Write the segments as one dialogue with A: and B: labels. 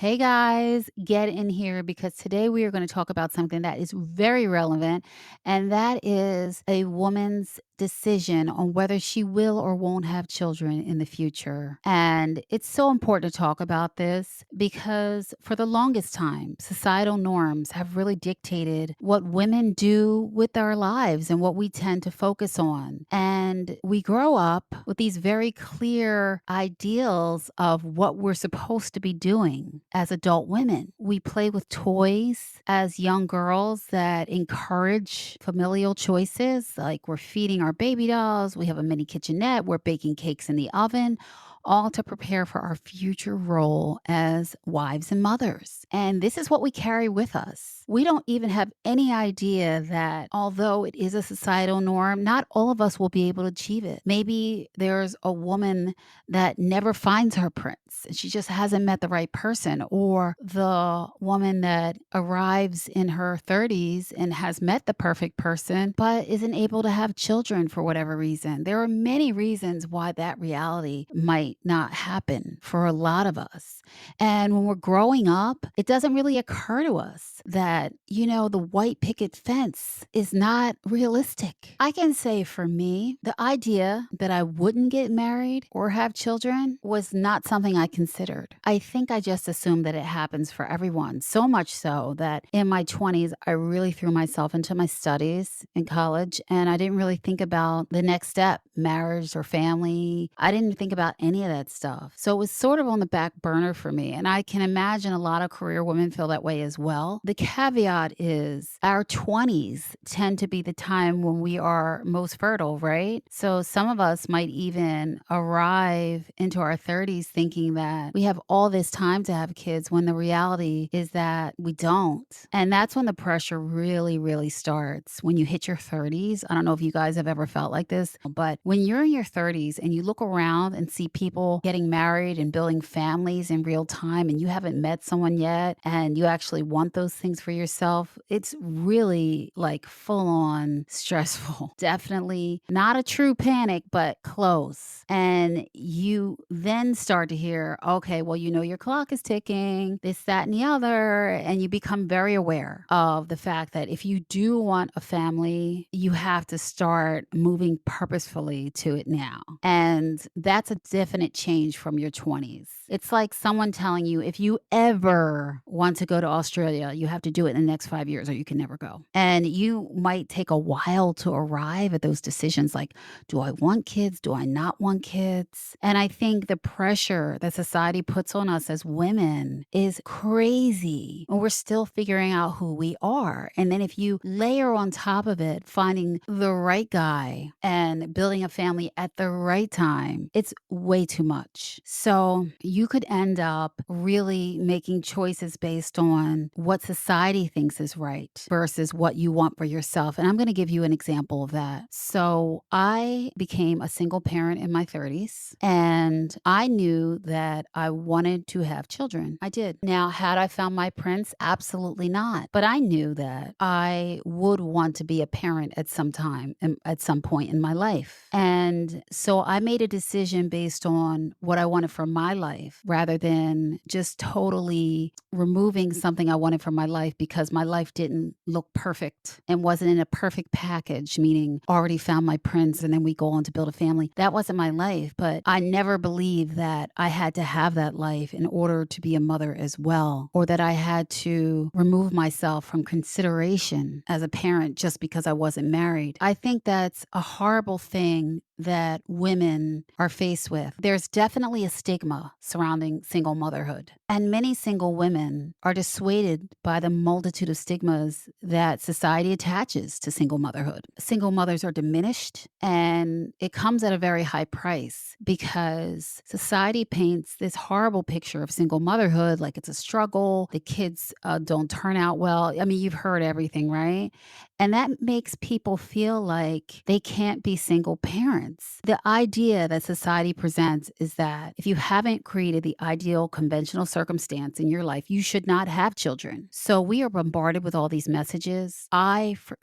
A: Hey guys, get in here because today we are going to talk about something that is very relevant, and that is a woman's decision on whether she will or won't have children in the future. And it's so important to talk about this because for the longest time, societal norms have really dictated what women do with our lives and what we tend to focus on. And we grow up with these very clear ideals of what we're supposed to be doing as adult women. We play with toys as young girls that encourage familial choices, like we're feeding our baby dolls, we have a mini kitchenette, we're baking cakes in the oven, all to prepare for our future role as wives and mothers. And this is what we carry with us. We don't even have any idea that although it is a societal norm, not all of us will be able to achieve it. Maybe there's a woman that never finds her prince and she just hasn't met the right person, or the woman that arrives in her 30s and has met the perfect person but isn't able to have children for whatever reason. There are many reasons why that reality might not happen for a lot of us. And when we're growing up, it doesn't really occur to us that, the white picket fence is not realistic. I can say for me, the idea that I wouldn't get married or have children was not something I considered. I think I just assumed that it happens for everyone, so much so that in my 20s, I really threw myself into my studies in college and I didn't really think about the next step, marriage or family. I didn't think about any of that stuff. So it was sort of on the back burner for me. And I can imagine a lot of career women feel that way as well. The caveat is our 20s tend to be the time when we are most fertile, right? So some of us might even arrive into our 30s thinking that we have all this time to have kids when the reality is that we don't. And that's when the pressure really, really starts. When you hit your 30s, I don't know if you guys have ever felt like this, but when you're in your 30s and you look around and see people getting married and building families in real time and you haven't met someone yet and you actually want those things for yourself, it's really like full on stressful. Definitely not a true panic, but close. And you then start to hear, okay, well, your clock is ticking, this, that, and the other. And you become very aware of the fact that if you do want a family, you have to start moving purposefully to it now. And that's a definite change from your 20s. It's like someone telling you, if you ever want to go to Australia, you have to do it in the next 5 years or you can never go. And you might take a while to arrive at those decisions like, do I want kids? Do I not want kids? And I think the pressure that society puts on us as women is crazy. And we're still figuring out who we are. And then if you layer on top of it, finding the right guy and building a family at the right time, it's way too much. So you could end up really making choices based on what society thinks is right versus what you want for yourself. And I'm going to give you an example of that. So I became a single parent in my 30s and I knew that I wanted to have children. I did. Now, had I found my prince? Absolutely not. But I knew that I would want to be a parent at some time, at some point in my life. And so I made a decision based on what I wanted for my life rather than just totally removing something I wanted from my life because my life didn't look perfect and wasn't in a perfect package, meaning already found my prince and then we go on to build a family. That wasn't my life, but I never believed that I had to have that life in order to be a mother as well, or that I had to remove myself from consideration as a parent just because I wasn't married. I think that's a horrible thing that women are faced with. There's definitely a stigma surrounding single motherhood. And many single women are dissuaded by the multitude of stigmas that society attaches to single motherhood. Single mothers are diminished, and it comes at a very high price because society paints this horrible picture of single motherhood like it's a struggle. The kids don't turn out well. I mean, you've heard everything, right? And that makes people feel like they can't be single parents. experience. The idea that society presents is that if you haven't created the ideal conventional circumstance in your life, you should not have children. So we are bombarded with all these messages.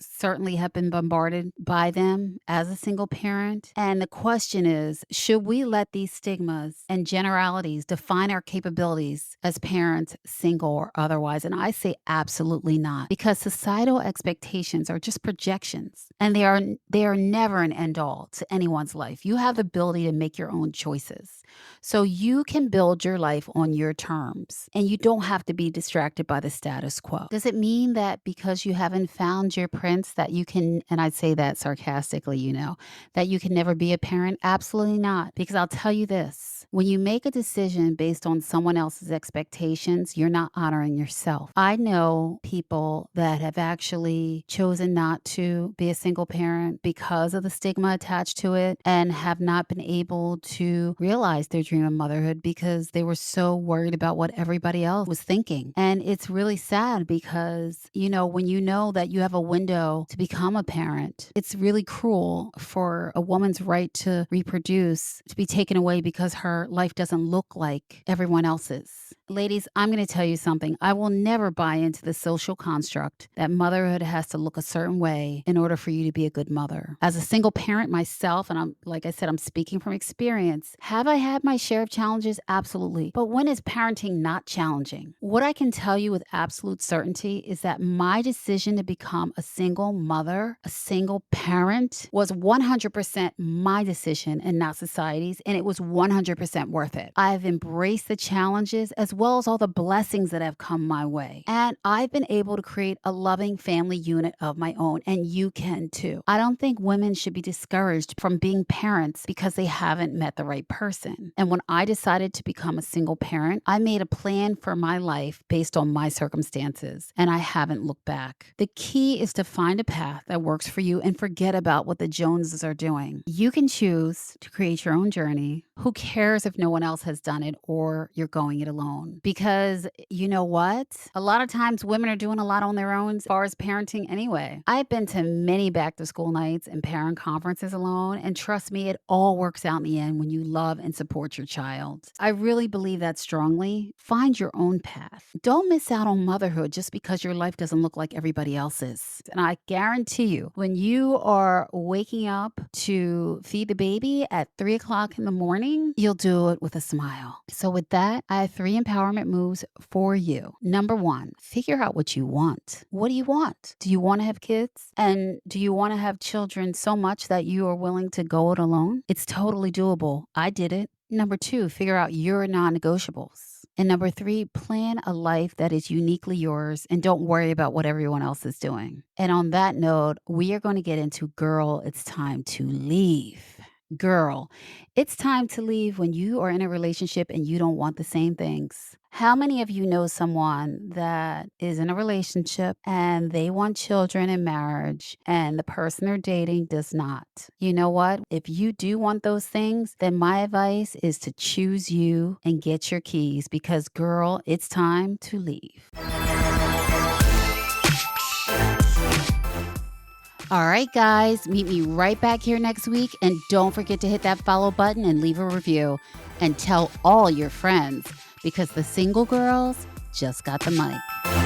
A: Certainly have been bombarded by them as a single parent. And the question is, should we let these stigmas and generalities define our capabilities as parents, single or otherwise? And I say absolutely not, because societal expectations are just projections, and they are never an end all to anyone's life. You have the ability to make your own choices. So you can build your life on your terms, and you don't have to be distracted by the status quo. Does it mean that because you haven't found your prince that you can, and I say that sarcastically, that you can never be a parent? Absolutely not. Because I'll tell you this, when you make a decision based on someone else's expectations, you're not honoring yourself. I know people that have actually chosen not to be a single parent because of the stigma attached to it, and have not been able to realize their dream of motherhood because they were so worried about what everybody else was thinking. And it's really sad because, when you know that you have a window to become a parent, it's really cruel for a woman's right to reproduce to be taken away because her life doesn't look like everyone else's. Ladies, I'm going to tell you something. I will never buy into the social construct that motherhood has to look a certain way in order for you to be a good mother. As a single parent myself, and like I said, I'm speaking from experience. Have I had my share of challenges? Absolutely. But when is parenting not challenging? What I can tell you with absolute certainty is that my decision to become a single mother, a single parent, was 100% my decision and not society's, and it was 100% worth it. I've embraced the challenges as well as all the blessings that have come my way. And I've been able to create a loving family unit of my own, and you can too. I don't think women should be discouraged from being parents because they haven't met the right person. And when I decided to become a single parent, I made a plan for my life based on my circumstances, and I haven't looked back. The key is to find a path that works for you and forget about what the Joneses are doing. You can choose to create your own journey. Who cares if no one else has done it or you're going it alone? Because you know what? A lot of times women are doing a lot on their own as far as parenting anyway. I've been to many back to school nights and parent conferences alone, and trust me, it all works out in the end when you love and support your child. I really believe that strongly. Find your own path. Don't miss out on motherhood just because your life doesn't look like everybody else's. And I guarantee you, when you are waking up to feed the baby at 3 o'clock in the morning, you'll do it with a smile. So with that, I have 3 empowerment moves for you. Number 1, figure out what you want. What do you want? Do you want to have kids? And do you want to have children so much that you are willing to go it alone? It's totally doable. I did it. Number 2, figure out your non-negotiables. And number 3, plan a life that is uniquely yours and don't worry about what everyone else is doing. And on that note, we are going to get into girl, it's time to leave. Girl, it's time to leave when you are in a relationship and you don't want the same things. How many of you know someone that is in a relationship and they want children and marriage and the person they're dating does not? You know what? If you do want those things, then my advice is to choose you and get your keys because, girl, it's time to leave. All right, guys, meet me right back here next week. And don't forget to hit that follow button and leave a review. And tell all your friends because the single girls just got the mic.